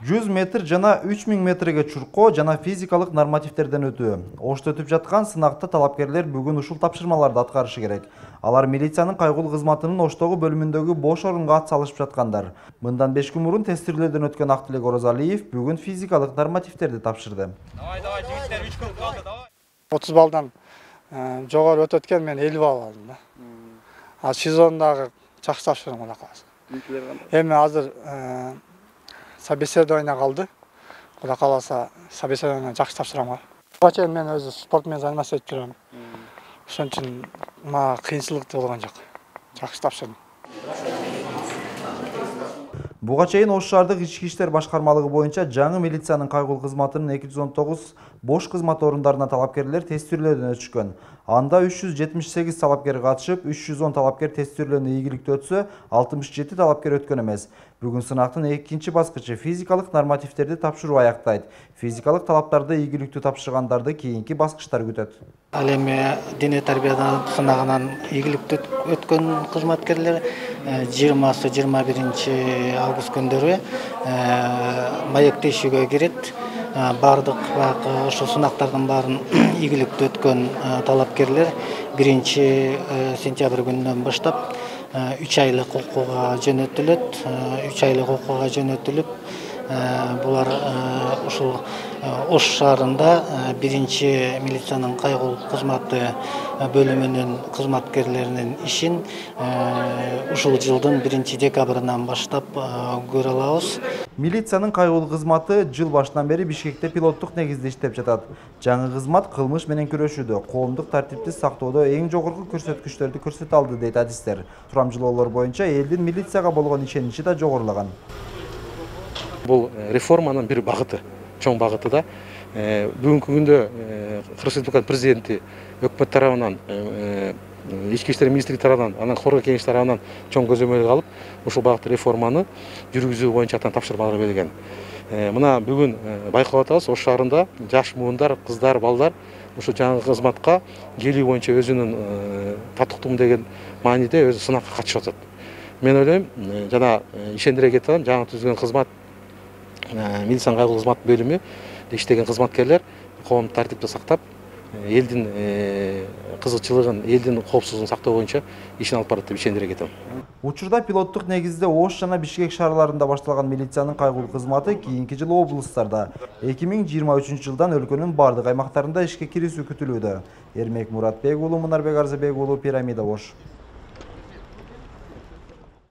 100 метр жана 3000 метрге чуркоо жана физикалык нормативтерден өтүү. Ошто өтүп жаткан сынакта талапкерлер бүгүн ушул тапшырмаларды аткарышы керек. Алар милициянын кайгылуу кызматынын Оштогу бөлүмүндөгү бош орунга ат салышып жаткандар. Мындан 5 күн мурун тестирлөөдөн өткөн Актилек Орозалиев бүгүн физикалык нормативтерди тапшырды. Давай, жигиттер 3 күн калды, давай. 30 балдан жогору өтөт экен, мен 50 балл алдым да. Ал сезондагы жакшы тапшырдым, Кудай кааласа. Эми азыр собеседование калды. Кудай кааласа, собеседование жакшы тапшырам. Буга чейин мен өзү спорт менен заниматься этип жүрөм. Ошон үчүн мага кыйынчылык болгон жок. Жакшы тапшырдым. Буга чейин Ош шаардык ички иштер башкармалыгы боюнча жаңы милициянын кайгылуу кызматынын 219 бош кызмат орундарына талапкерлер тестирлөөдөн өтүшкөн. Анда 378 талапкер катышып, 310 талапкер тестирлөөнү ийгиликтүү өтсө, 67 талапкер өткөн эмес. Бүгүн сынактын экинчи баскычы физикалык нормативтерди тапшыруу аяктайт. Физикалык талаптарды ийгиликтүү тапшыргандарды кийинки баскычтар күтөт. Ал эми дене тарбиядан сынагынан ийгиликтүү өткөн кызматкерлер 20-21 август күндөрү маектешүүгө кирет. Бардык ошол сынактардын баарын ийгиликтүү өткөн талапкерлер 1 сентябрь күнүнөн баштап 3 айлык окууга жөнөтүлөт. 3 айлык окууга жөнөтүлүп, булар ушул Ош шаарында 1 милициянын кайгылуу кызматы бөлүмүнүн кызматкерлеринин ишин ушул жылдын 1 декабрынан баштап көрө алабыз. Милициянын кайгылуу кызматы жыл башынан бери Бишкекте пилоттук негизде иштеп жатат. Жаңы кызмат кылмыш менен күрөшүүдө, коомдук тартипти сактоодо эң жогорку көрсөткүчтөрдү көрсөтө алды дейт адистер. Турамжылоолор боюнча элдин милицияга болгон ишеничи да жогорулаган. Бул реформанын бир багыты, чоң багыты да. Бүгүнкү күндө Кыргыз Республикасынын президенти өкмөт тарабынан, ички иштер министрлиги тарабынан, анан Коргоо кеңеш тарабынан чоң көзөмөлгө алып, ушул багытта реформаны жүргүзүү боюнча тапшырмалар берилген. Мына бүгүн байкап атабыз, Ош шаарында жаш муундар, кыздар, балдар ушул жаңы кызматка келүү боюнча өзүнүн татыктуумун деген мааниде өзү сынакка катышып атат. Мен ойлойм, жана ишендире кетем, жаңы түзүлгөн кызмат милициянын кайгылуу кызмат бөлүмү иштеген кызматкерлер коомдук тартипти сактап, элдин кызыкчылыгын, элдин коопсуздугун сактоо боюнча ишин алып барат деп ишендире кетем. Учурда пилоттук негизде Ош жана Бишкек шаарларында башталган милициянын кайгылуу кызматы кийинки жылы облустарда 2023 жылдан өлкөнүн бардык аймактарында ишке кирүүсү күтүлүүдө. Эрмек Муратбек уулу, Мунарбек Арзыбек уулу, Пирамида, Ош.